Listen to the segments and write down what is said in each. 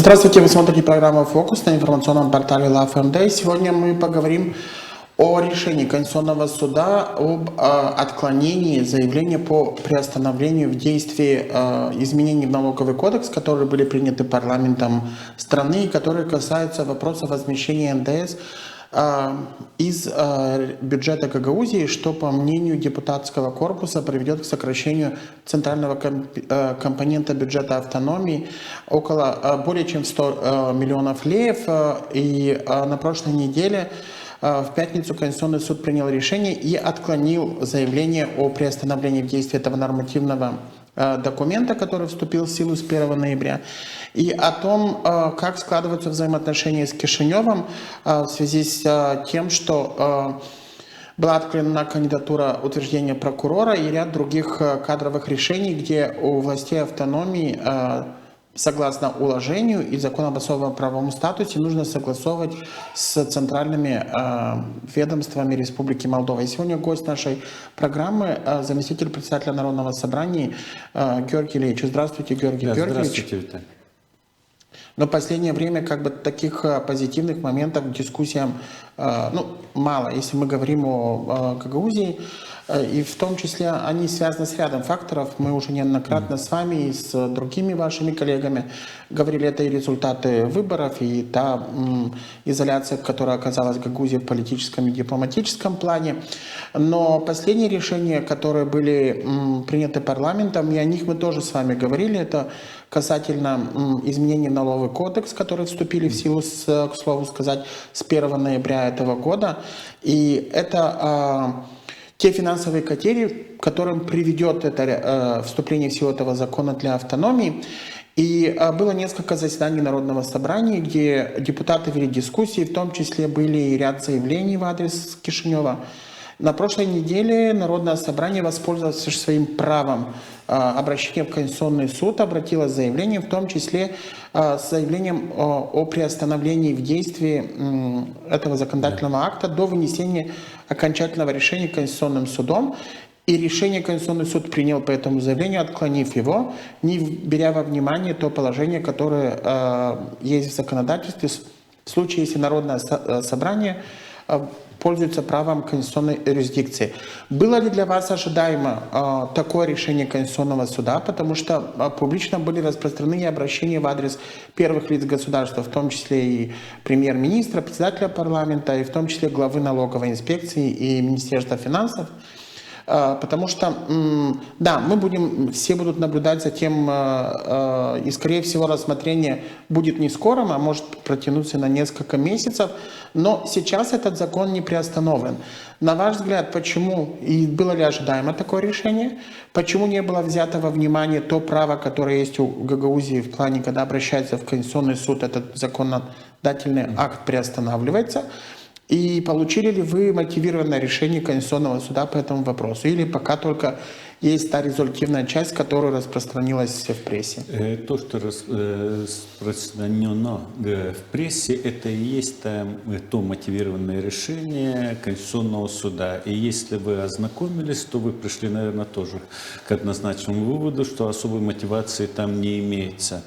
Здравствуйте, вы смотрите программу «Фокус» на информационном портале LoveMD. Сегодня мы поговорим о решении Конституционного суда об отклонении заявления по приостановлению в действии изменений в налоговый кодекс, которые были приняты парламентом страны и которые касаются вопроса возмещения НДС из бюджета Гагаузии, что, по мнению депутатского корпуса, приведет к сокращению центрального компонента бюджета автономии более чем 100 миллионов леев. И на прошлой неделе в пятницу Конституционный суд принял решение и отклонил заявление о приостановлении в действии этого нормативного документа, который вступил в силу с 1 ноября, и о том, как складываются взаимоотношения с Кишиневым в связи с тем, что была отклонена кандидатура утверждения прокурора и ряд других кадровых решений, где у властей автономии, согласно уложению и закону об особом правовом статусе, нужно согласовывать с центральными ведомствами Республики Молдова. И сегодня гость нашей программы заместитель председателя Народного собрания Георгий Ильич. Здравствуйте, Георгий Георгиевич. Здравствуйте, Виталий. Но в последнее время таких позитивных моментов к дискуссиям мало. Если мы говорим о Гагаузии, и в том числе они связаны с рядом факторов. Мы уже неоднократно с вами и с другими вашими коллегами говорили, это и результаты выборов, и та изоляция, которая оказалась в Гагаузии в политическом и дипломатическом плане. Но последние решения, которые были приняты парламентом, и о них мы тоже с вами говорили, это касательно изменений в налоговый кодекс, которые вступили в силу, к слову сказать, с 1 ноября этого года. И это те финансовые потери, к которым приведет это вступление в силу этого закона для автономии. И было несколько заседаний Народного собрания, где депутаты вели дискуссии, в том числе были и ряд заявлений в адрес Кишинева. На прошлой неделе Народное собрание, воспользовавшись своим правом обращения в Конституционный суд, обратилось с заявлением, в том числе с заявлением о приостановлении в действии этого законодательного акта до вынесения окончательного решения Конституционным судом. И решение Конституционный суд принял по этому заявлению, отклонив его, не беря во внимание то положение, которое есть в законодательстве в случае, если Народное собрание пользуется правом конституционной юрисдикции. Было ли для вас ожидаемо такое решение Конституционного суда, потому что публично были распространены обращения в адрес первых лиц государства, в том числе и премьер-министра, председателя парламента, и в том числе главы налоговой инспекции и Министерства финансов? Потому что, да, все будут наблюдать за тем, и, скорее всего, рассмотрение будет не скорым, а может протянуться на несколько месяцев, но сейчас этот закон не приостановлен. На ваш взгляд, почему, и было ли ожидаемо такое решение, почему не было взято во внимание то право, которое есть у Гагаузии в плане, когда обращается в Конституционный суд, этот законодательный акт приостанавливается? И получили ли вы мотивированное решение Конституционного суда по этому вопросу? Или пока только есть та резолютивная часть, которая распространилась в прессе? То, что распространено в прессе, это и есть то мотивированное решение Конституционного суда. И если вы ознакомились, то вы пришли, наверное, тоже к однозначному выводу, что особой мотивации там не имеется.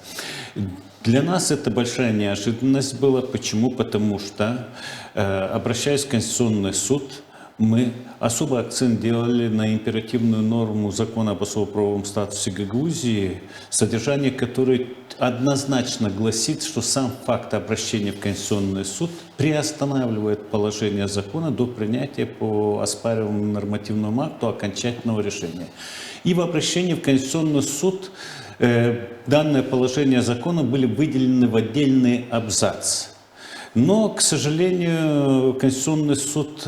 Для нас это большая неожиданность была. Почему? Потому что, обращаясь в Конституционный суд, мы особый акцент делали на императивную норму закона об особом правовом статусе Гагаузии, содержание которой однозначно гласит, что сам факт обращения в Конституционный суд приостанавливает положение закона до принятия по оспариваемому нормативному акту окончательного решения. И в обращении в Конституционный суд данное положение закона были выделены в отдельный абзац. Но, к сожалению, Конституционный суд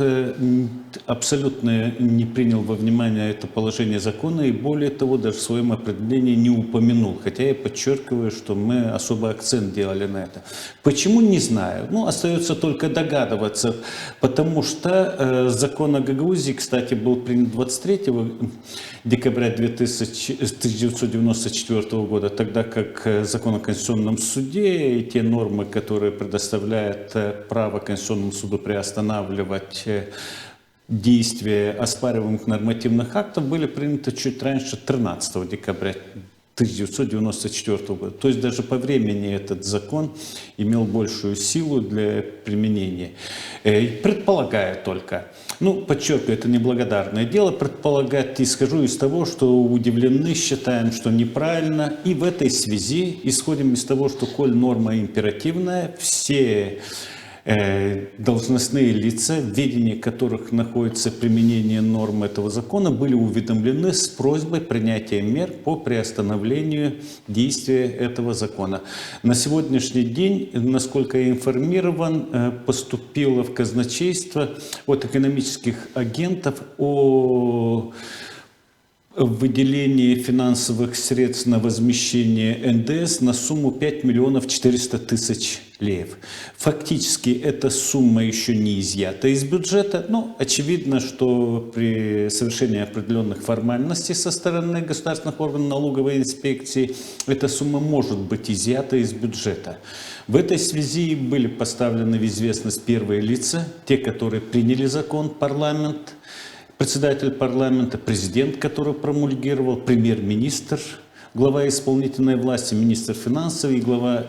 абсолютно не принял во внимание это положение закона и, более того, даже в своем определении не упомянул. Хотя я подчеркиваю, что мы особый акцент делали на это. Почему, не знаю. Остается только догадываться, потому что закон о Гагаузии, кстати, был принят 23 декабря 1994 года, тогда как закон о Конституционном суде и те нормы, которые предоставляют право Конституционному суду приостанавливать действия оспариваемых нормативных актов, были приняты чуть раньше, 13 декабря 1994 года. То есть даже по времени этот закон имел большую силу для применения. Предполагаю только, подчеркиваю, это неблагодарное дело, предполагать, исхожу из того, что удивлены, считаем, что неправильно, и в этой связи исходим из того, что коль норма императивная, все должностные лица, в ведении которых находится применение норм этого закона, были уведомлены с просьбой принятия мер по приостановлению действия этого закона. На сегодняшний день, насколько я информирован, поступило в казначейство от экономических агентов о выделении финансовых средств на возмещение НДС на сумму 5 миллионов 400 тысяч леев. Фактически эта сумма еще не изъята из бюджета, но очевидно, что при совершении определенных формальностей со стороны государственных органов налоговой инспекции эта сумма может быть изъята из бюджета. В этой связи были поставлены в известность первые лица, те, которые приняли закон, парламент, председатель парламента, президент, который промульгировал, премьер-министр, глава исполнительной власти, министр финансов и глава,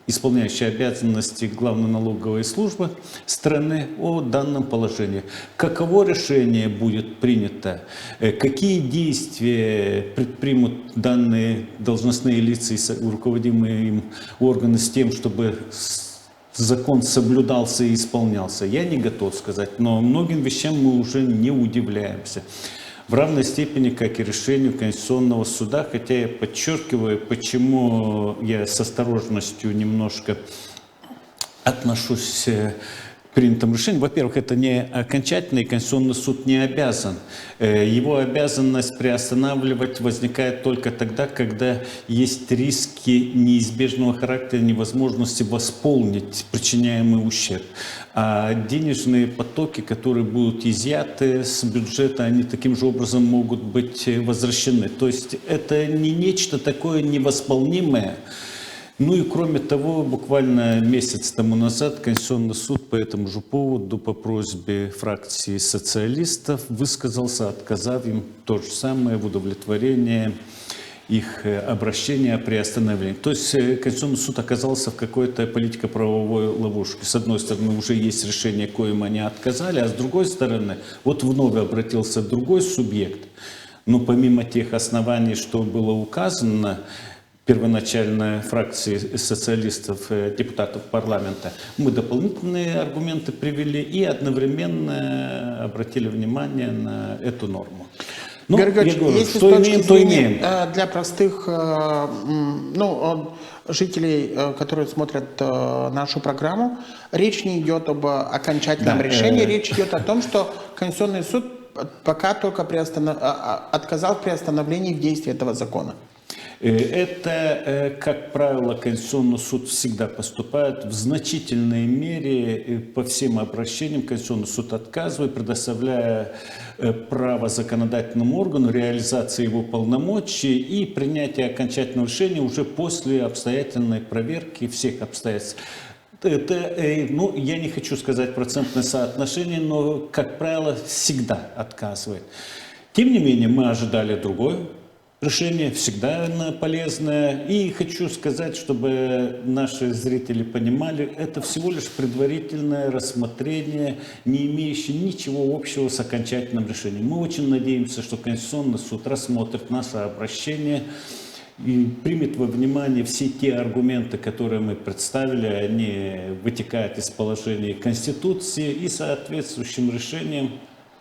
исполняющий обязанности главной налоговой службы страны о данном положении. Каково решение будет принято, какие действия предпримут данные должностные лица и руководимые им органы с тем, чтобы закон соблюдался и исполнялся, я не готов сказать, но многим вещам мы уже не удивляемся. В равной степени, как и решению Конституционного суда, хотя я подчеркиваю, почему я с осторожностью немножко отношусь к принятому решению. Во-первых, это не окончательный, Конституционный суд не обязан. Его обязанность приостанавливать возникает только тогда, когда есть риски неизбежного характера, невозможности восполнить причиняемый ущерб. А денежные потоки, которые будут изъяты с бюджета, они таким же образом могут быть возвращены. То есть это не нечто такое невосполнимое. И кроме того, буквально месяц тому назад Конституционный суд по этому же поводу по просьбе фракции социалистов высказался, отказав им то же самое в удовлетворении их обращения о приостановлении. То есть Конституционный суд оказался в какой-то политико-правовой ловушке. С одной стороны, уже есть решение, коим они отказали, а с другой стороны, вот вновь обратился другой субъект. Но помимо тех оснований, что было указано, первоначальной фракции социалистов, депутатов парламента, мы дополнительные аргументы привели и одновременно обратили внимание на эту норму. Георгий, если что имеем, то имеем. Для простых жителей, которые смотрят нашу программу, речь не идет об окончательном решении, речь идет о том, что Конституционный суд пока только отказал в приостановлении действия этого закона. Это, как правило, Конституционный суд всегда поступает в значительной мере по всем обращениям. Конституционный суд отказывает, предоставляя право законодательному органу реализации его полномочий и принятия окончательного решения уже после обстоятельной проверки всех обстоятельств. Это, я не хочу сказать процентное соотношение, но, как правило, всегда отказывает. Тем не менее, мы ожидали другое решение, всегда полезное. И хочу сказать, чтобы наши зрители понимали, это всего лишь предварительное рассмотрение, не имеющее ничего общего с окончательным решением. Мы очень надеемся, что Конституционный суд рассмотрит наше обращение и примет во внимание все те аргументы, которые мы представили, они вытекают из положения Конституции, и соответствующим решением,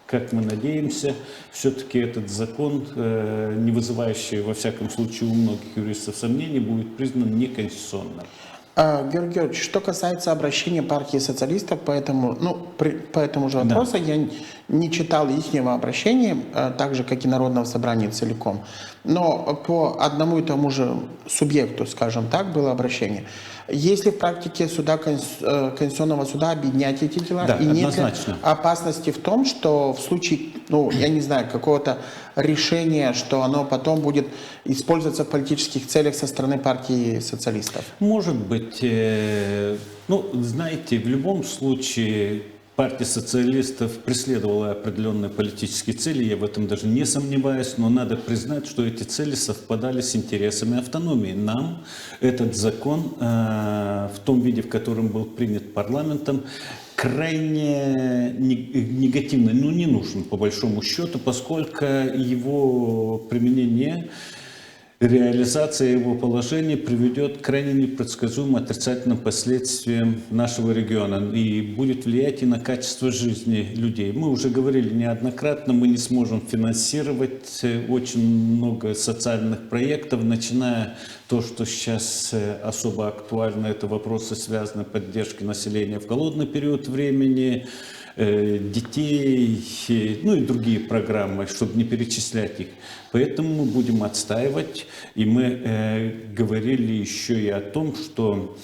как мы надеемся, все-таки этот закон, не вызывающий, во всяком случае, у многих юристов сомнений, будет признан неконституционным. Георгий Георгиевич, что касается обращения партии социалистов по этому же вопросу, я не читал ихнего обращения, так же, как и Народного собрания целиком. Но по одному и тому же субъекту, скажем так, было обращение. Есть ли в практике Конституционного суда объединять эти дела? Да, и нет однозначно. ли опасности в том, что в случае, я не знаю, какого-то решения, что оно потом будет использоваться в политических целях со стороны партии социалистов? Может быть, знаете, в любом случае партия социалистов преследовала определенные политические цели, я в этом даже не сомневаюсь, но надо признать, что эти цели совпадали с интересами автономии. Нам этот закон в том виде, в котором был принят парламентом, крайне негативно, ну не нужен по большому счету, поскольку его применение, реализация его положения приведет к крайне непредсказуемым отрицательным последствиям нашего региона и будет влиять и на качество жизни людей. Мы уже говорили неоднократно, мы не сможем финансировать очень много социальных проектов, начиная то, что сейчас особо актуально, это вопросы, связанные с поддержкой населения в голодный период времени, детей, ну и другие программы, чтобы не перечислять их. Поэтому мы будем отстаивать, и мы говорили еще и о том, что,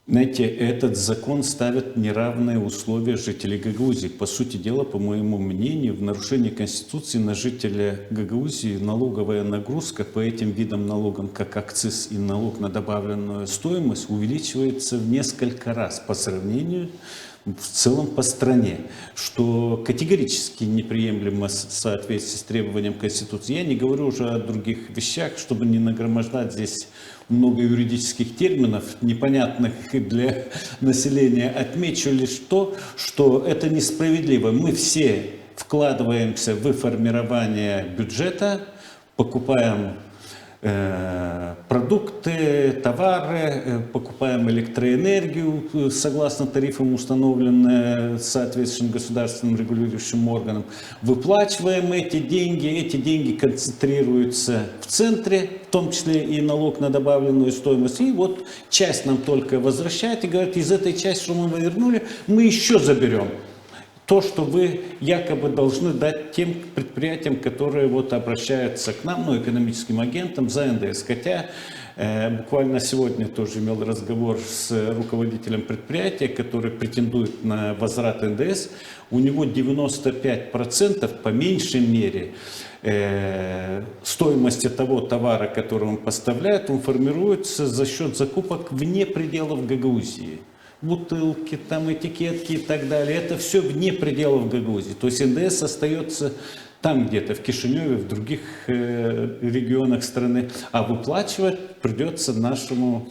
знаете, этот закон ставит неравные условия жителей Гагаузии. По сути дела, по моему мнению, в нарушении Конституции на жителя Гагаузии налоговая нагрузка по этим видам налогам, как акциз и налог на добавленную стоимость, увеличивается в несколько раз по сравнению в целом по стране, что категорически неприемлемо в соответствии с требованием Конституции. Я не говорю уже о других вещах, чтобы не нагромождать здесь много юридических терминов, непонятных для населения. Отмечу лишь то, что это несправедливо. Мы все вкладываемся в формирование бюджета, покупаем продукты, товары, покупаем электроэнергию согласно тарифам, установленным соответствующим государственным регулирующим органам, выплачиваем эти деньги концентрируются в центре, в том числе и налог на добавленную стоимость, и вот часть нам только возвращает и говорит, из этой части, что мы вернули, мы еще заберем. То, что вы якобы должны дать тем предприятиям, которые вот обращаются к нам, ну, экономическим агентам за НДС. Хотя буквально сегодня тоже имел разговор с руководителем предприятия, который претендует на возврат НДС. У него 95% по меньшей мере стоимости того товара, который он поставляет, он формируется за счет закупок вне пределов Гагаузии. Бутылки, там этикетки и так далее. Это все вне пределов Гагаузии. То есть НДС остается там где-то, в Кишиневе, в других регионах страны. А выплачивать придется нашему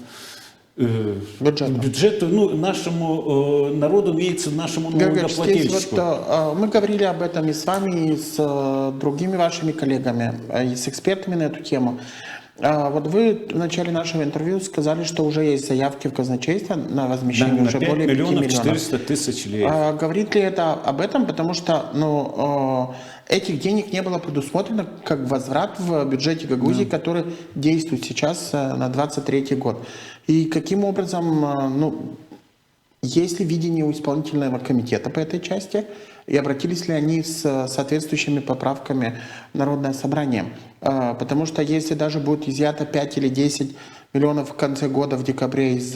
бюджету, ну, нашему народу, имеется нашему налогоплательщику. Вот, мы говорили об этом и с вами, и с другими вашими коллегами, и с экспертами на эту тему. Вот вы в начале нашего интервью сказали, что уже есть заявки в казначейство на возмещение, да, уже на 5 более 5 миллионов миллионов. 400 тысяч леев. Говорит ли это об этом? Потому что этих денег не было предусмотрено как возврат в бюджете Гагаузии, который действует сейчас на 2023 год. И каким образом, есть ли видение у исполнительного комитета по этой части? И обратились ли они с соответствующими поправками в Народное собрание? Потому что если даже будет изъято 5 или 10 миллионов в конце года, в декабре из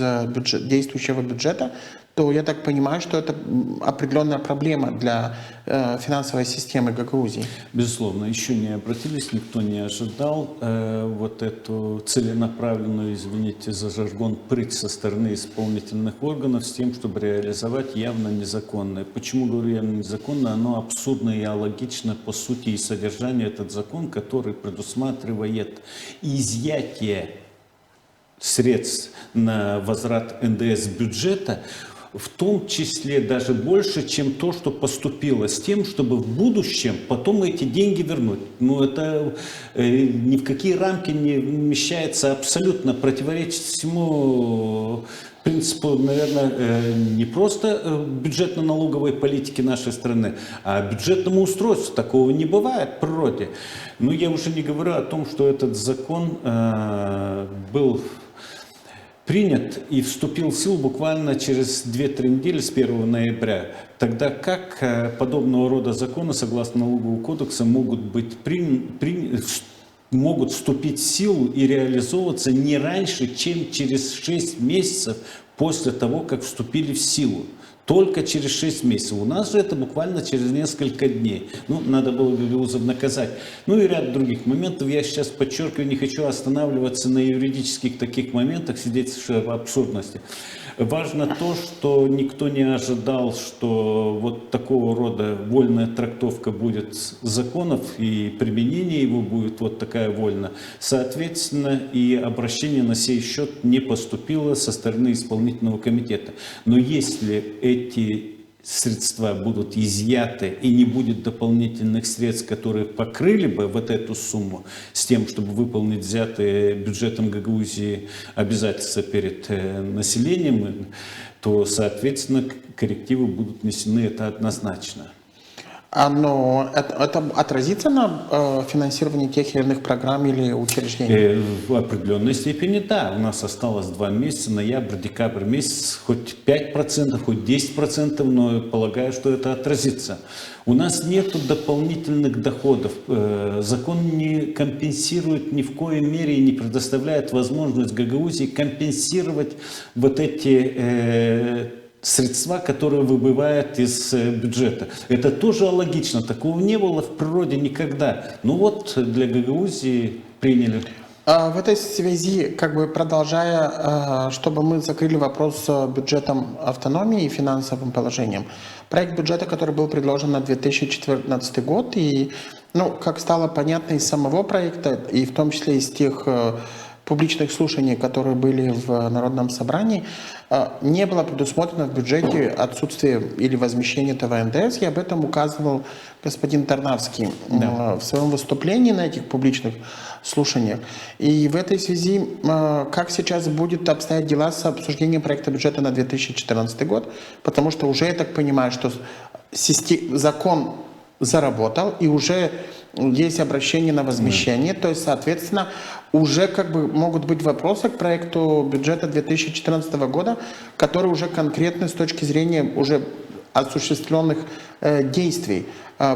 действующего бюджета, то я так понимаю, что это определенная проблема для финансовой системы Гагаузии. Безусловно, еще не обратились, никто не ожидал вот эту целенаправленную, извините за жаргон, прыть со стороны исполнительных органов с тем, чтобы реализовать явно незаконное. Почему говорю явно незаконное? Оно абсурдно и алогично по сути и содержанию этот закон, который предусматривает изъятие средств на возврат НДС бюджета, в том числе даже больше, чем то, что поступило, с тем, чтобы в будущем потом эти деньги вернуть. Это ни в какие рамки не вмещается, абсолютно противоречит всему принципу, наверное, не просто бюджетно-налоговой политики нашей страны, а бюджетному устройству. Такого не бывает в природе. Я уже не говорю о том, что этот закон был принят и вступил в силу буквально через 2-3 недели с 1 ноября. Тогда как подобного рода законы, согласно налоговому кодексу, могут вступить в силу и реализовываться не раньше, чем через 6 месяцев после того, как вступили в силу. только через 6 месяцев. У нас же это буквально через несколько дней. Ну, надо было гагаузов наказать. Ну и ряд других моментов. Я сейчас подчеркиваю, не хочу останавливаться на юридических таких моментах, свидетельствующих об абсурдности. Важно то, что никто не ожидал, что вот такого рода вольная трактовка будет законов, и применение его будет вот такая вольна. Соответственно, и обращение на сей счет не поступило со стороны исполнительного комитета. Но если эти средства будут изъяты и не будет дополнительных средств, которые покрыли бы вот эту сумму с тем, чтобы выполнить взятые бюджетом Гагаузии обязательства перед населением, то, соответственно, коррективы будут внесены, это однозначно. Но это отразится на финансировании тех или иных программ или учреждений? В определенной степени да. У нас осталось 2 месяца, ноябрь, декабрь месяц, хоть 5%, хоть 10%, но полагаю, что это отразится. У нас нет дополнительных доходов. Закон не компенсирует ни в коей мере и не предоставляет возможность Гагаузии компенсировать вот эти средства, которые выбывают из бюджета. Это тоже логично. Такого не было в природе никогда. Ну вот для Гагаузии приняли. В этой связи, как бы продолжая, чтобы мы закрыли вопрос с бюджетом автономии и финансовым положением, проект бюджета, который был предложен на 2014 год, и, ну, как стало понятно из самого проекта, и в том числе из тех публичных слушаний, которые были в Народном собрании, не было предусмотрено в бюджете отсутствие или возмещение этого НДС, и об этом указывал господин Тарнавский в своем выступлении на этих публичных слушаниях. И в этой связи, как сейчас будет обстоять дела с обсуждением проекта бюджета на 2014 год, потому что уже, я так понимаю, что закон заработал, и уже есть обращение на возмещение, то есть, соответственно, уже как бы могут быть вопросы к проекту бюджета 2014 года, которые уже конкретны с точки зрения уже осуществленных действий.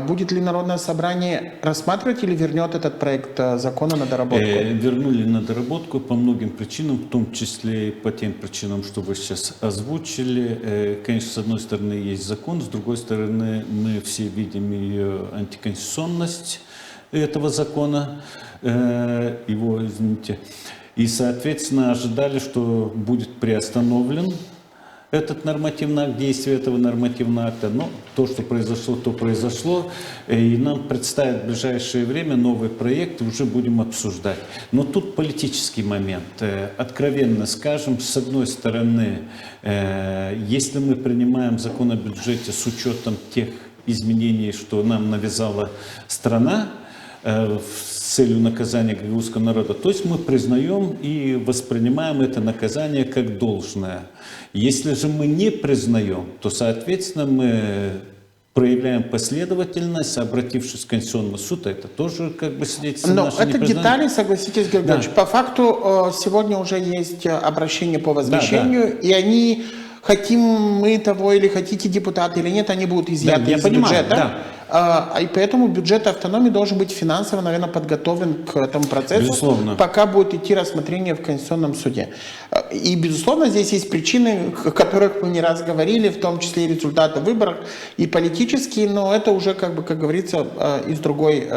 Будет ли Народное собрание рассматривать или вернет этот проект закона на доработку? Вернули на доработку по многим причинам, в том числе и по тем причинам, что вы сейчас озвучили. Конечно, с одной стороны есть закон, с другой стороны мы все видим ее антиконституционность этого закона, его, извините, и, соответственно, ожидали, что будет приостановлен этот нормативный акт, действие этого нормативного акта. Но то, что произошло, то произошло. И нам представят в ближайшее время новый проект, и уже будем обсуждать. Но тут политический момент. Откровенно скажем, с одной стороны, если мы принимаем закон о бюджете с учетом тех изменений, что нам навязала страна, с целью наказания гагаузского народа, то есть мы признаем и воспринимаем это наказание как должное. Если же мы не признаем, то, соответственно, мы проявляем последовательность, обратившись в Конституционный суд, это тоже как бы свидетельство Но нашей это детали, согласитесь, Георгиевич. Да. По факту сегодня уже есть обращение по возмещению, и они, хотим мы того или хотите депутаты или нет, они будут изъяты из бюджета. Да. И поэтому бюджет автономии должен быть финансово, наверное, подготовлен к этому процессу, Безусловно. пока будет идти рассмотрение в Конституционном суде. И, безусловно, здесь есть причины, о которых мы не раз говорили, в том числе и результаты выборов, и политические, но это уже, как говорится, из другой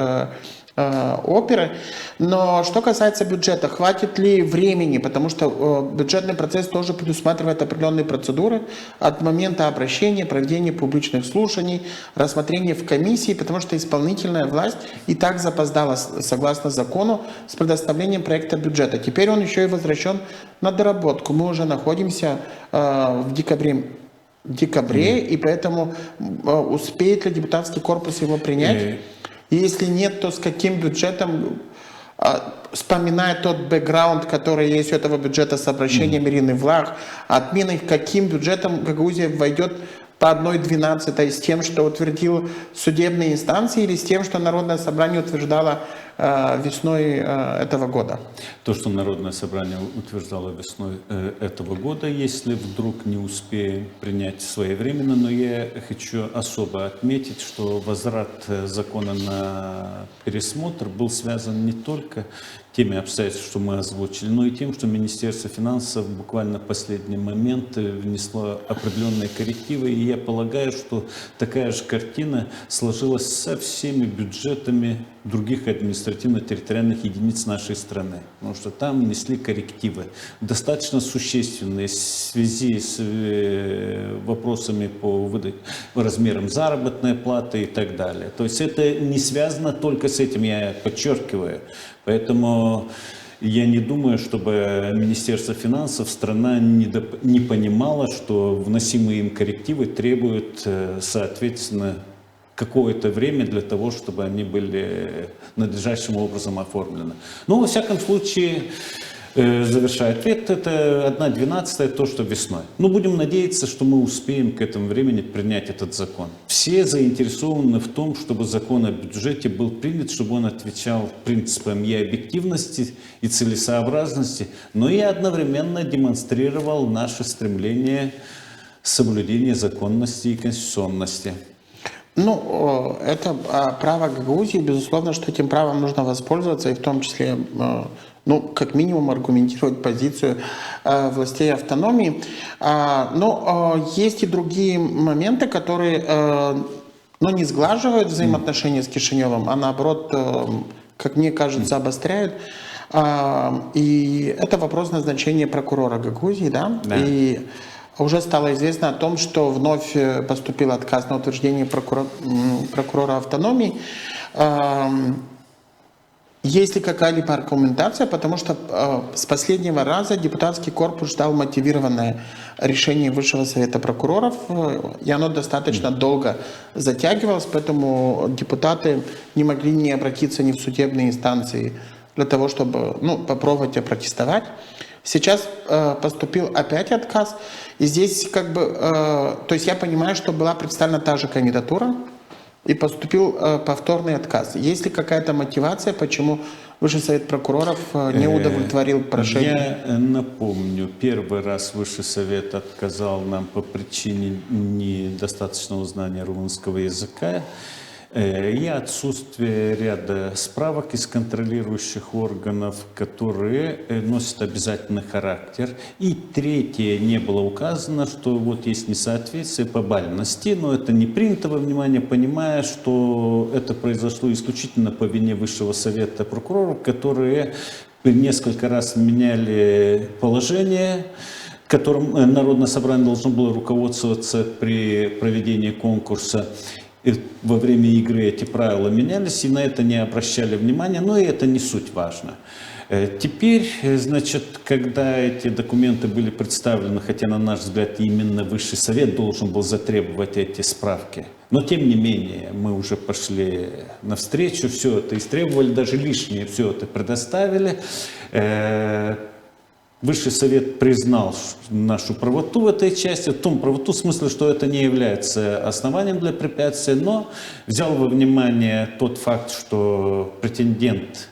оперы. Но что касается бюджета, хватит ли времени, потому что бюджетный процесс тоже предусматривает определенные процедуры от момента обращения, проведения публичных слушаний, рассмотрения в комиссии, потому что исполнительная власть и так запоздала, согласно закону, с предоставлением проекта бюджета. Теперь он еще и возвращен на доработку. Мы уже находимся в декабре, и поэтому успеет ли депутатский корпус его принять? И если нет, то с каким бюджетом, вспоминая тот бэкграунд, который есть у этого бюджета с обращением Ирины Влах, отменой, каким бюджетом Гагаузия войдет по 1/12 с тем, что утвердил судебные инстанции, или с тем, что Народное собрание утверждало весной этого года? То, что Народное собрание утверждало весной этого года, если вдруг не успеем принять своевременно, но я хочу особо отметить, что возврат закона на пересмотр был связан не только теми обстоятельствами, что мы озвучили, но и тем, что Министерство финансов буквально в последний момент внесло определенные коррективы. И я полагаю, что такая же картина сложилась со всеми бюджетами других административно-территориальных единиц нашей страны. Потому что там внесли коррективы достаточно существенные в связи с вопросами по размерам заработной платы и так далее. То есть это не связано только с этим, я подчеркиваю. Поэтому я не думаю, чтобы Министерство финансов, страна не понимала, что вносимые им коррективы требуют, соответственно, какое-то время для того, чтобы они были надлежащим образом оформлены. Но, во всяком случае, завершая ответ, это 1/12 то, что весной. Но будем надеяться, что мы успеем к этому времени принять этот закон. Все заинтересованы в том, чтобы закон о бюджете был принят, чтобы он отвечал принципам и объективности, и целесообразности, но и одновременно демонстрировал наше стремление соблюдения законности и конституционности. Ну, это право Гагаузии, безусловно, что этим правом нужно воспользоваться, и в том числе, ну, как минимум, аргументировать позицию властей автономии. Но есть и другие моменты, которые, ну, не сглаживают взаимоотношения с Кишиневым, а наоборот, как мне кажется, обостряют. И это вопрос назначения прокурора Гагаузии, да? И уже стало известно о том, что вновь поступил отказ на утверждение прокурора автономии. Есть ли какая-либо аргументация? Потому что с последнего раза депутатский корпус ждал мотивированное решение Высшего совета прокуроров, и оно достаточно долго затягивалось, поэтому депутаты не могли не обратиться ни в судебные инстанции для того, чтобы, ну, попробовать опротестовать. Сейчас поступил опять отказ, и здесь как бы, то есть я понимаю, что была представлена та же кандидатура, и поступил повторный отказ. Есть ли какая-то мотивация, почему Высший совет прокуроров не удовлетворил прошение? Я напомню, первый раз Высший совет отказал нам по причине недостаточного знания румынского языка и отсутствие ряда справок из контролирующих органов, которые носят обязательный характер. И третье, не было указано, что вот есть несоответствие по бальности, но это не принято во внимание, понимая, что это произошло исключительно по вине Высшего совета прокуроров, которые несколько раз меняли положение, которым Народное собрание должно было руководствоваться при проведении конкурса. И во время игры эти правила менялись, и на это не обращали внимания, но и это не суть важно. Теперь, значит, когда эти документы были представлены, хотя, на наш взгляд, именно Высший совет должен был затребовать эти справки, но, тем не менее, мы уже пошли навстречу, все это истребовали, даже лишнее все это предоставили. Высший совет признал нашу правоту в этой части, в том правоту в смысле, что это не является основанием для препятствия, но взял во внимание тот факт, что претендент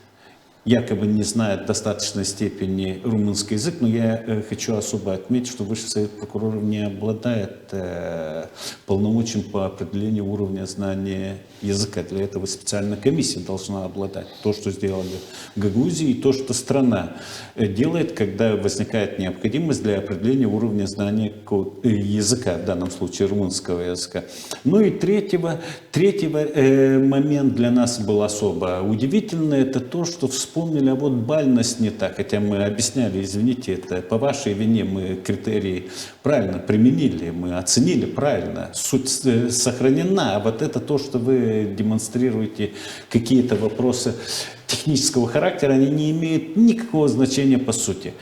якобы не знает в достаточной степени румынский язык, но я хочу особо отметить, что Высший совет прокуроров не обладает полномочием по определению уровня знания языка. Для этого специальная комиссия должна обладать. То, что сделали в Гагаузии, и то, что страна делает, когда возникает необходимость для определения уровня знания языка, в данном случае румынского языка. Ну и третий момент для нас был особо удивительный, это то, что вспомнили, а вот бальность не так, хотя мы объясняли, извините, это по вашей вине мы критерии правильно применили, мы оценили правильно, суть сохранена, а вот это то, что вы демонстрируете какие-то вопросы технического характера, они не имеют никакого значения по сути.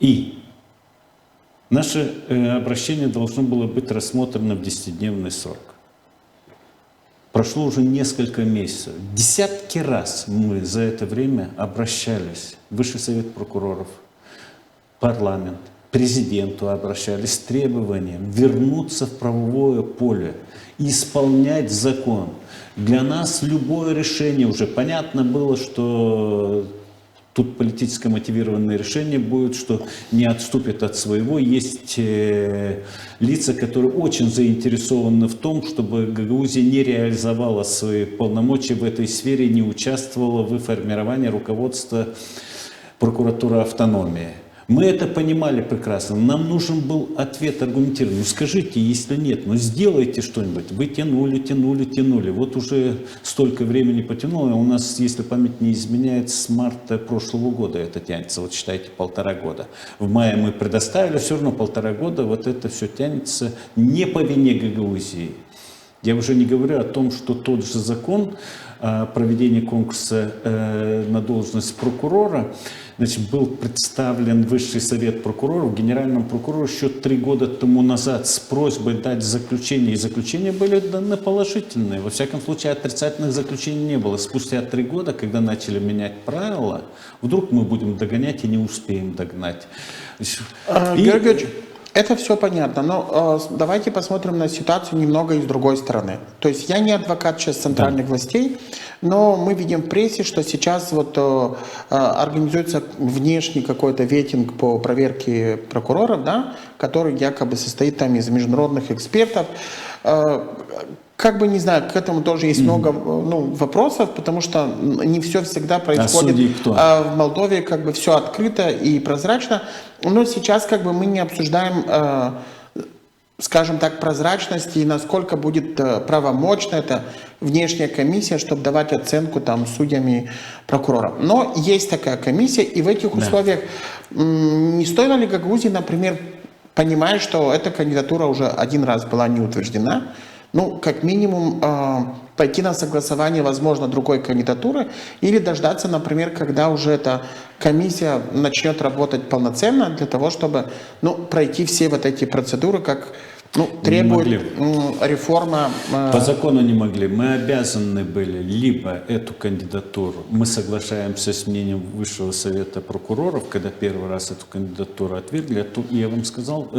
И наше обращение должно было быть рассмотрено в 10-дневный срок. Прошло уже несколько месяцев. Десятки раз мы за это время обращались в Высший совет прокуроров, парламент, президенту обращались с требованием вернуться в правовое поле, исполнять закон. Для нас любое решение, уже понятно было, что тут политически мотивированное решение будет, что не отступит от своего. Есть лица, которые очень заинтересованы в том, чтобы Гагаузия не реализовала свои полномочия в этой сфере, не участвовала в формировании руководства прокуратуры автономии. Мы это понимали прекрасно. Нам нужен был ответ аргументированный. Ну скажите, если нет, ну сделайте что-нибудь. Вы тянули. Вот уже столько времени потянуло. У нас, если память не изменяет, с марта прошлого года это тянется. Вот считайте, 1,5 года. В мае мы предоставили, все равно 1,5 года вот это все тянется не по вине Гагаузии. Я уже не говорю о том, что тот же закон о проведении конкурса на должность прокурора, значит, был представлен Высший совет прокуроров, генеральному прокурору еще 3 года тому назад с просьбой дать заключение. И заключения были даны положительные. Во всяком случае, отрицательных заключений не было. Спустя 3 года, когда начали менять правила, вдруг мы будем догонять и не успеем догнать. Георгий Георгиевич, это все понятно, но давайте посмотрим на ситуацию немного и с другой стороны. То есть я не адвокат сейчас центральных властей, но мы видим в прессе, что сейчас вот организуется внешний какой-то ветинг по проверке прокуроров, да, который якобы состоит там из международных экспертов. Как бы, не знаю, к этому тоже есть много вопросов, потому что не все всегда происходит в Молдове, как бы все открыто и прозрачно. Но сейчас как бы мы не обсуждаем, скажем так, прозрачности и насколько будет правомочна эта внешняя комиссия, чтобы давать оценку там судьям и прокурорам. Но есть такая комиссия, и в этих условиях не стоило ли Гагаузии, например, понимая, что эта кандидатура уже 1 раз была не утверждена, ну, как минимум, пойти на согласование, возможно, другой кандидатуры, или дождаться, например, когда уже эта комиссия начнет работать полноценно, для того, чтобы, пройти все вот эти процедуры, как требует реформа. По закону не могли. Мы обязаны были либо эту кандидатуру, мы соглашаемся с мнением Высшего совета прокуроров, когда первый раз эту кандидатуру отвергли, я вам сказал,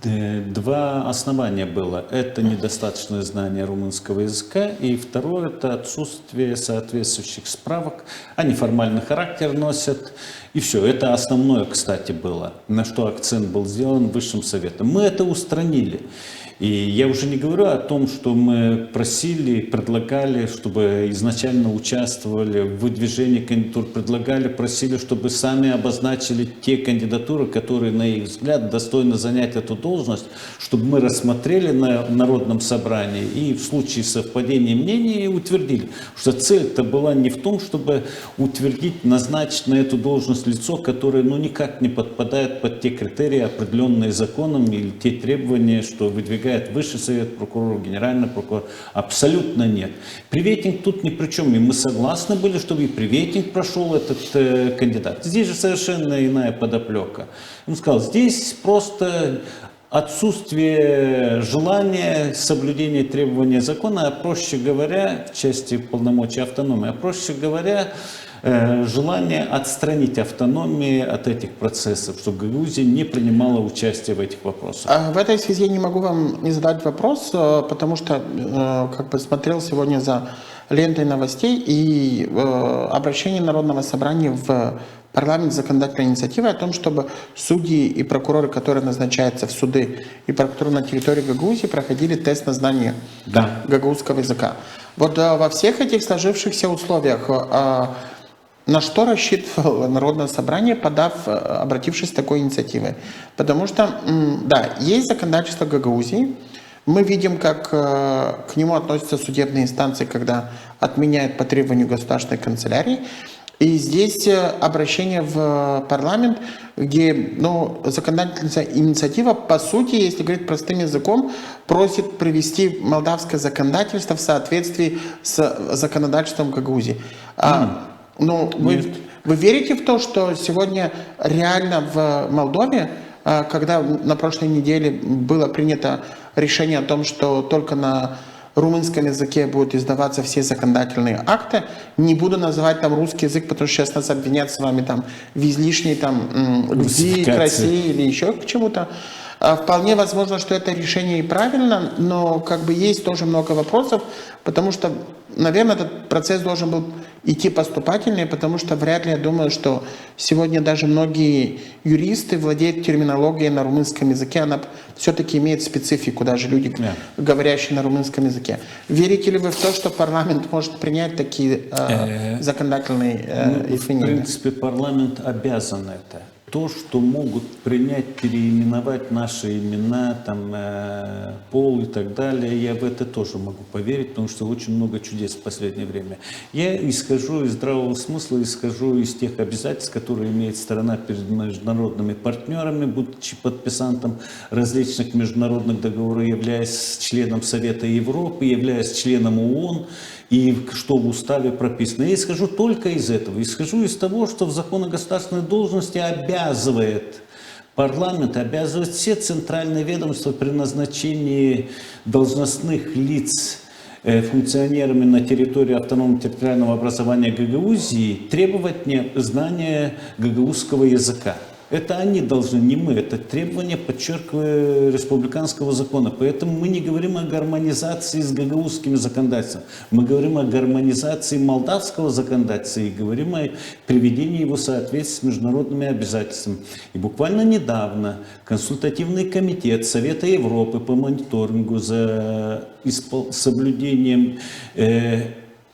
2 основания было. Это недостаточное знание румынского языка, и второе, это отсутствие соответствующих справок. Они формальный характер носят, и все. Это основное, кстати, было, на что акцент был сделан Высшим советом. Мы это устранили. И я уже не говорю о том, что мы просили, предлагали, чтобы изначально участвовали в выдвижении кандидатур, предлагали, просили, чтобы сами обозначили те кандидатуры, которые, на их взгляд, достойны занять эту должность, чтобы мы рассмотрели на Народном собрании и в случае совпадения мнений утвердили. Что цель-то была не в том, чтобы утвердить, назначить на эту должность лицо, которое никак не подпадает под те критерии, определенные законом, или те требования, что выдвигает Высший совет прокуроров, генеральный прокурор. Абсолютно нет. Приветинг тут ни при чем. И мы согласны были, чтобы и приветинг прошел этот кандидат. Здесь же совершенно иная подоплека. Он сказал, здесь просто отсутствие желания соблюдения требований закона, а проще говоря, в части полномочий автономии, а проще говоря, желание отстранить автономию от этих процессов, чтобы Гагаузия не принимала участие в этих вопросах. В этой связи я не могу вам не задать вопрос, потому что смотрел сегодня за лентой новостей и обращение Народного собрания в парламент законодательной инициативы о том, чтобы судьи и прокуроры, которые назначаются в суды и прокуратуру на территории Гагаузии, проходили тест на знание гагаузского языка. Вот во всех этих сложившихся условиях на что рассчитывало Народное собрание, обратившись с такой инициативой? Потому что, есть законодательство Гагаузии. Мы видим, как к нему относятся судебные инстанции, когда отменяют по требованию государственной канцелярии. И здесь обращение в парламент, где законодательная инициатива, по сути, если говорить простым языком, просит привести молдавское законодательство в соответствии с законодательством Гагаузии. Вы верите в то, что сегодня реально в Молдове, когда на прошлой неделе было принято решение о том, что только на румынском языке будут издаваться все законодательные акты, не буду называть там русский язык, потому что сейчас нас обвинят с вами там в излишней любви к России или еще к чему-то. Вполне возможно, что это решение и правильно, но как бы есть тоже много вопросов, потому что, наверное, этот процесс должен был идти поступательнее, потому что вряд ли, я думаю, что сегодня даже многие юристы владеют терминологией на румынском языке, она все-таки имеет специфику, даже люди, говорящие на румынском языке. Верите ли вы в то, что парламент может принять такие законодательные В изменения? принципе, парламент обязан это. То, что могут принять, переименовать наши имена, там, пол и так далее, я в это тоже могу поверить, потому что очень много чудес в последнее время. Я исхожу из здравого смысла, исхожу из тех обязательств, которые имеет страна перед международными партнерами, будучи подписантом различных международных договоров, являясь членом Совета Европы, являясь членом ООН, и что в уставе прописано. Я исхожу только из этого. Исхожу из того, что в закон о государственной должности обязывает парламент, обязывает все центральные ведомства при назначении должностных лиц функционерами на территории автономного территориального образования Гагаузии требовать знания гагаузского языка. Это они должны, не мы. Это требование, подчеркиваю, республиканского закона. Поэтому мы не говорим о гармонизации с гагаузским законодательством. Мы говорим о гармонизации молдавского законодательства и говорим о приведении его в соответствии с международными обязательствами. И буквально недавно консультативный комитет Совета Европы по мониторингу за соблюдением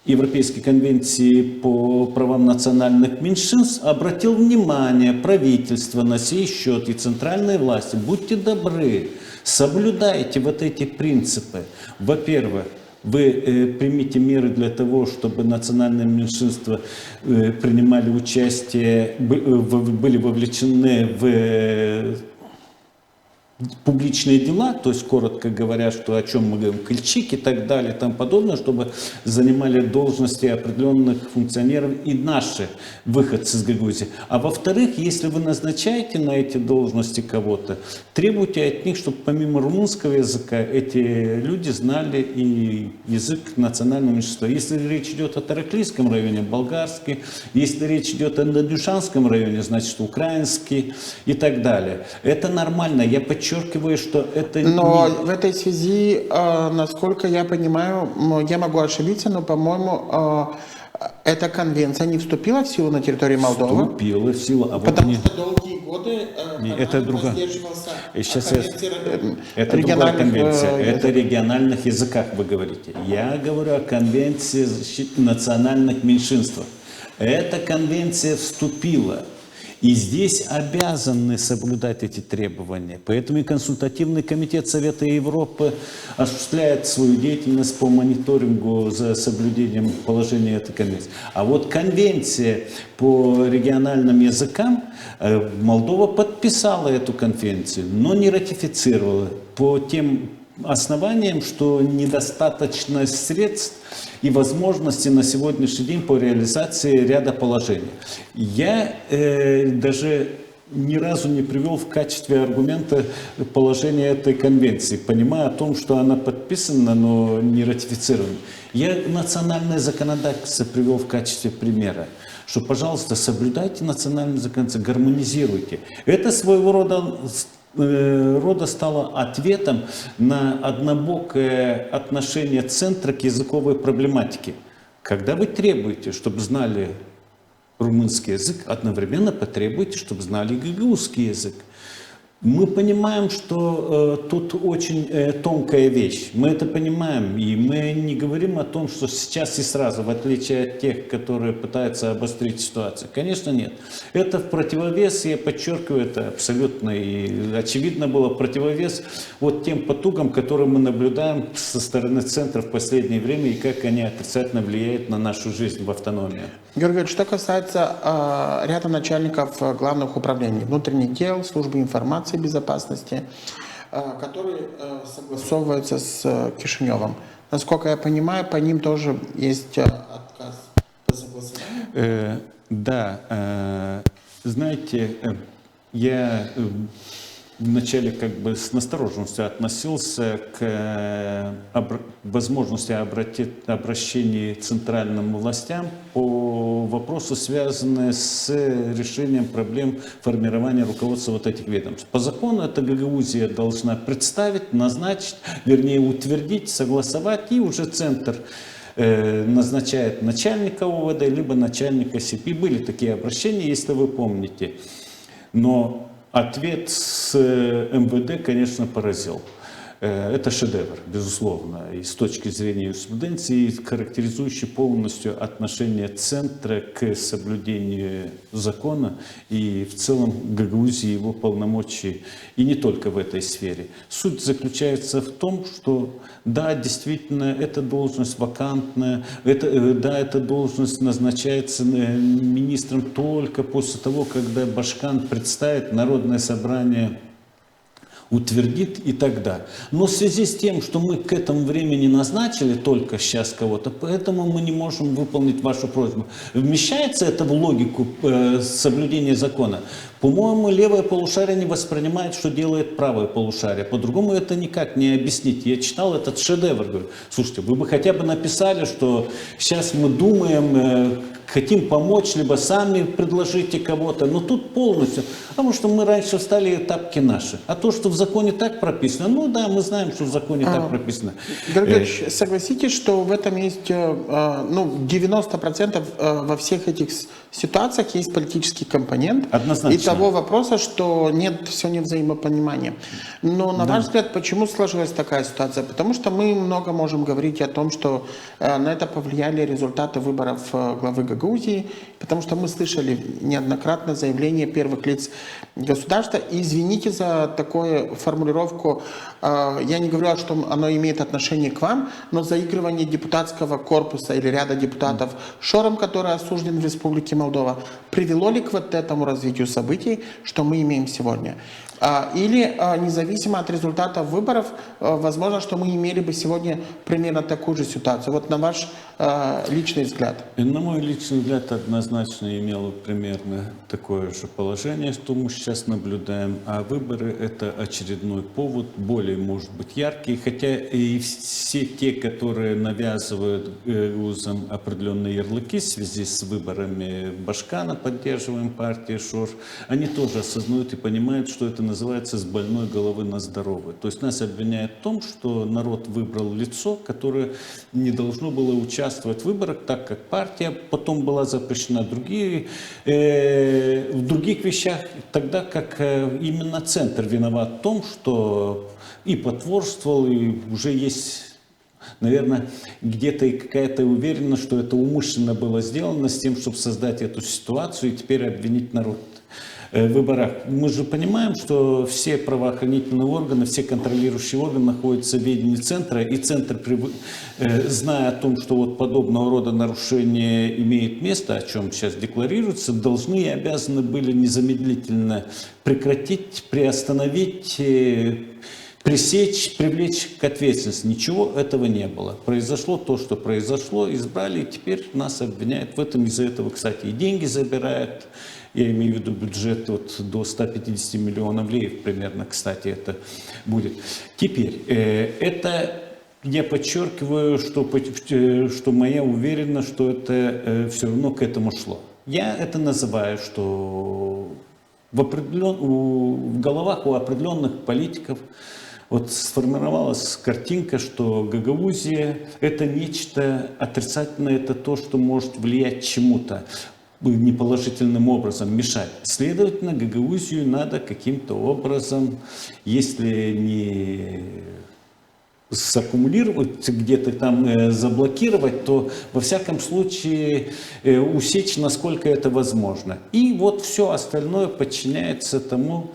Европейской конвенции по правам национальных меньшинств обратил внимание правительства на сей счет и центральной власти. Будьте добры, соблюдайте вот эти принципы. Во-первых, вы примите меры для того, чтобы национальные меньшинства принимали участие, были вовлечены в публичные дела, то есть, коротко говоря, что о чем мы говорим, Кыльчик и так далее и тому подобное, чтобы занимали должности определенных функционеров и наши выходцы из Гагаузии. А во-вторых, если вы назначаете на эти должности кого-то, требуйте от них, чтобы помимо румынского языка эти люди знали и язык национального меньшинства. Если речь идет о Тараклийском районе, болгарский, если речь идет о Надюшанском районе, значит, украинский и так далее. Это нормально. Я подчеркиваю, что это Но не... в этой связи, насколько я понимаю, я могу ошибиться, но, по-моему, эта конвенция не вступила в силу на территории Молдовы. Вступила в силу, а вот Потому не... что долгие годы это другая. Сейчас это другая региональных конвенция. Это о языков. региональных языках вы говорите. Я говорю о конвенции защиты национальных меньшинств. Эта конвенция вступила. И здесь обязаны соблюдать эти требования. Поэтому и консультативный комитет Совета Европы осуществляет свою деятельность по мониторингу за соблюдением положения этой конвенции. А вот конвенция по региональным языкам, Молдова подписала эту конвенцию, но не ратифицировала по тем основанием, что недостаточно средств и возможностей на сегодняшний день по реализации ряда положений. Я даже ни разу не привел в качестве аргумента положение этой конвенции, понимая о том, что она подписана, но не ратифицирована. Я национальное законодательство привел в качестве примера, что, пожалуйста, соблюдайте национальное законодательство, гармонизируйте. Это своего рода стало ответом на однобокое отношение центра к языковой проблематике. Когда вы требуете, чтобы знали румынский язык, одновременно потребуйте, чтобы знали гагаузский язык. Мы понимаем, что тут очень тонкая вещь. Мы это понимаем, и мы не говорим о том, что сейчас и сразу, в отличие от тех, которые пытаются обострить ситуацию. Конечно, нет. Это в противовес, я подчеркиваю, это абсолютно и очевидно было противовес вот тем потугам, которые мы наблюдаем со стороны центра в последнее время, и как они отрицательно влияют на нашу жизнь в автономии. Георгий, что касается ряда начальников главных управлений внутренних дел, службы информации и безопасности, которые согласовываются с Кишиневым. Насколько я понимаю, по ним тоже есть отказ по согласованию? Да, знаете, я вначале как бы с настороженностью относился к возможности обращения к центральным властям по вопросу, связанным с решением проблем формирования руководства вот этих ведомств. По закону эта гагаузия должна представить, назначить, вернее утвердить, согласовать, и уже центр назначает начальника ОВД, либо начальника СИП. Были такие обращения, если вы помните. Но ответ с МВД, конечно, поразил. Это шедевр, безусловно, и с точки зрения юриспруденции, характеризующий полностью отношение центра к соблюдению закона и в целом Гагаузии, его полномочий, и не только в этой сфере. Суть заключается в том, что да, действительно, эта должность вакантная, эта должность назначается министром только после того, когда Башкан представит Народное собрание, утвердит и тогда. Но в связи с тем, что мы к этому времени назначили только сейчас кого-то, поэтому мы не можем выполнить вашу просьбу. Вмещается это в логику соблюдения закона? По-моему, левое полушарие не воспринимает, что делает правое полушарие. По-другому это никак не объяснить. Я читал этот шедевр, говорю, слушайте, вы бы хотя бы написали, что сейчас мы думаем, хотим помочь, либо сами предложите кого-то. Но тут полностью. Потому что мы раньше встали, тапки наши. А то, что в законе так прописано, ну да, мы знаем, что в законе так прописано. Григорьевич, согласитесь, что в этом есть 90% во всех этих ситуациях есть политический компонент. Однозначно. И того вопроса, что нет сегодня взаимопонимания. Но на ваш взгляд, почему сложилась такая ситуация? Потому что мы много можем говорить о том, что на это повлияли результаты выборов главы Гагаузии, потому что мы слышали неоднократно заявления первых лиц государства. И извините за такую формулировку, я не говорю, что оно имеет отношение к вам, но заигрывание депутатского корпуса или ряда депутатов Шором, который осужден в Республике Молдова, привело ли к вот этому развитию событий, что мы имеем сегодня? Или, независимо от результатов выборов, возможно, что мы имели бы сегодня примерно такую же ситуацию. Вот на ваш личный взгляд. И на мой личный взгляд, однозначно имело примерно такое же положение, что мы сейчас наблюдаем. А выборы – это очередной повод, более, может быть, яркий. Хотя и все те, которые навязывают гагаузам определенные ярлыки в связи с выборами Башкана, поддерживаем партию Шор, они тоже осознают и понимают, что это называется «с больной головы на здоровую». То есть нас обвиняют в том, что народ выбрал лицо, которое не должно было участвовать в выборах, так как партия потом была запрещена в других вещах, тогда как именно центр виноват в том, что и потворствовал, и уже есть, наверное, где-то и какая-то уверенность, что это умышленно было сделано с тем, чтобы создать эту ситуацию и теперь обвинить народ в выборах. Мы же понимаем, что все правоохранительные органы, все контролирующие органы находятся в ведении центра, и центр, зная о том, что вот подобного рода нарушения имеет место, о чем сейчас декларируется, должны и обязаны были незамедлительно прекратить, приостановить, пресечь, привлечь к ответственности. Ничего этого не было. Произошло то, что произошло, избрали, и теперь нас обвиняют в этом. Из-за этого, кстати, и деньги забирают. Я имею в виду бюджет вот до 150 миллионов леев примерно, кстати, это будет. Теперь, это я подчеркиваю, что моя уверенность, что это все равно к этому шло. Я это называю, что в головах у определенных политиков вот сформировалась картинка, что Гагаузия – это нечто отрицательное, это то, что может влиять чему-то неположительным образом, мешать. Следовательно, Гагаузию надо каким-то образом, если не саккумулировать, где-то там заблокировать, то во всяком случае усечь, насколько это возможно. И вот все остальное подчиняется тому,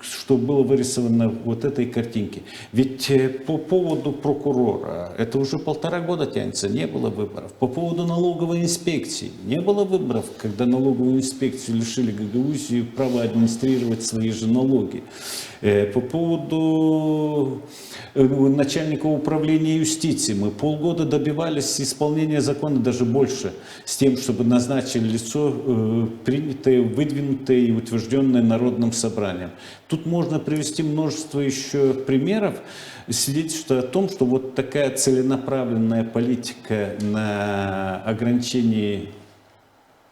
что было вырисовано в вот этой картинке. Ведь по поводу прокурора, это уже 1,5 года тянется, не было выборов. По поводу налоговой инспекции, не было выборов, когда налоговую инспекцию лишили Гагаузию права администрировать свои же налоги. По поводу начальника начальника управления юстиции. Мы полгода добивались исполнения закона, даже больше, с тем, чтобы назначили лицо, принятое, выдвинутое и утвержденное Народным собранием. Тут можно привести множество еще примеров, свидетельствуя о том, что вот такая целенаправленная политика на ограничении,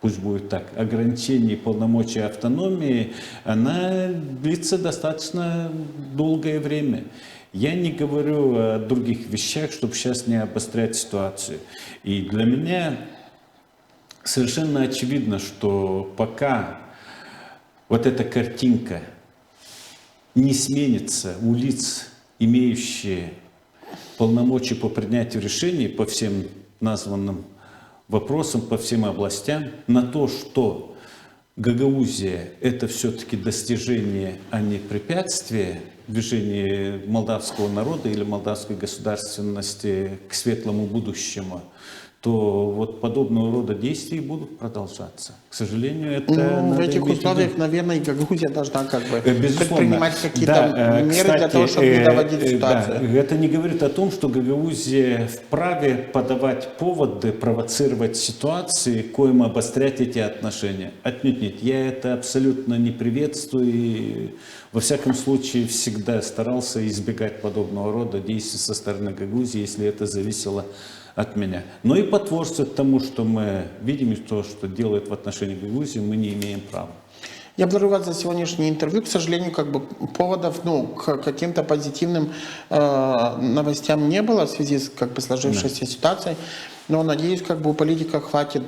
пусть будет так, ограничение полномочий автономии, она длится достаточно долгое время. Я не говорю о других вещах, чтобы сейчас не обострять ситуацию. И для меня совершенно очевидно, что пока вот эта картинка не сменится у лиц, имеющие полномочия по принятию решений по всем названным вопросам, по всем областям, на то, что Гагаузия – это все-таки достижение, а не препятствие движения молдавского народа или молдавской государственности к светлому будущему, то вот подобного рода действия будут продолжаться. К сожалению, это в этих иметь в виду. условиях, наверное, и Гагаузия должна как бы Безусловно. предпринимать какие-то меры для того, чтобы не доводить ситуацию. Да, это не говорит о том, что Гагаузия вправе подавать поводы, провоцировать ситуации, коим обострять эти отношения. Отнюдь нет. Я это абсолютно не приветствую и, во всяком случае, всегда старался избегать подобного рода действий со стороны Гагаузии, если это зависело от меня. Но и потворствовать тому, что мы видим, и то, что делает в отношении Гагаузии, мы не имеем права. Я благодарю вас за сегодняшнее интервью. К сожалению, как бы поводов, к каким-то позитивным новостям не было в связи с как бы сложившейся ситуацией. Но надеюсь, как бы у политика хватит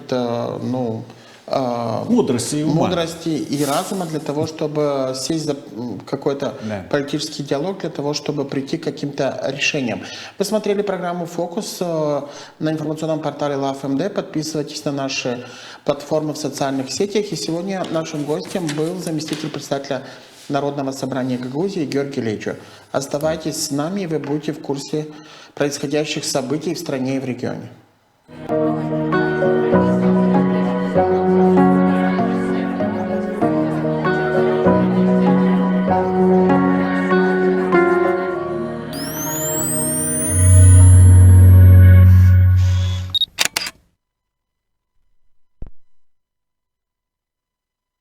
Мудрости и ума. мудрости и разума для того, чтобы сесть за какой-то политический диалог, для того, чтобы прийти к каким-то решениям. Вы смотрели программу «Фокус» на информационном портале LoveMD. Подписывайтесь на наши платформы в социальных сетях. И сегодня нашим гостем был заместитель председателя Народного собрания Гагаузии Георгий Лейчо. Оставайтесь с нами, и вы будете в курсе происходящих событий в стране и в регионе.